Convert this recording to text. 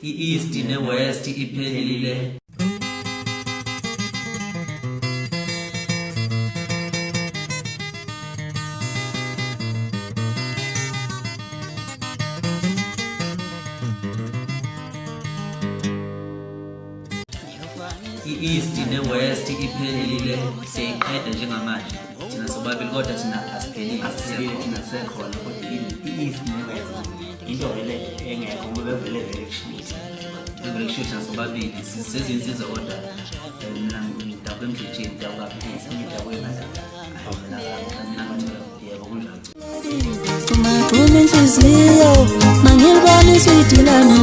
i-East ne-West iphelile. I-East ne-West iphelile seyiqeda njengamanje thina sobabili kodwa thina asiphelile thina sekhona kodwa i-East ne-West into vele engekho ngoba vele vele kushuthi nasobabili sezinsizwa kodwa mina ngidakwe emjejeni ngidakaphansi ngidakwe yebo kunjalo Uma inhliziyo mangilibona iswidi lami